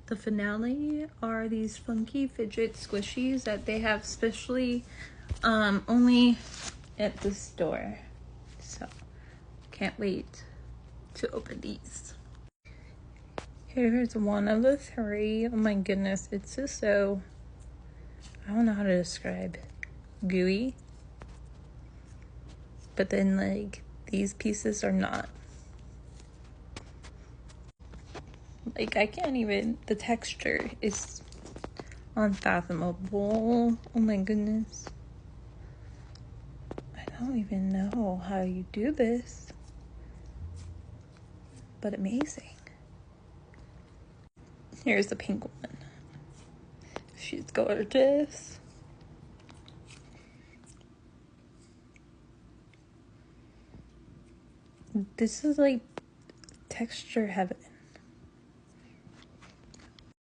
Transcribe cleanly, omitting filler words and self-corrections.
the finale are these funky fidget squishies that they have specially only at the store. So can't wait to open these. Here's one of the three. Oh my goodness, it's just so, I don't know how to describe, gooey. But then like these pieces are not. Like I can't even, the texture is unfathomable. Oh my goodness. I don't even know how you do this. But amazing. Here's the pink one. She's gorgeous. This is like texture heaven.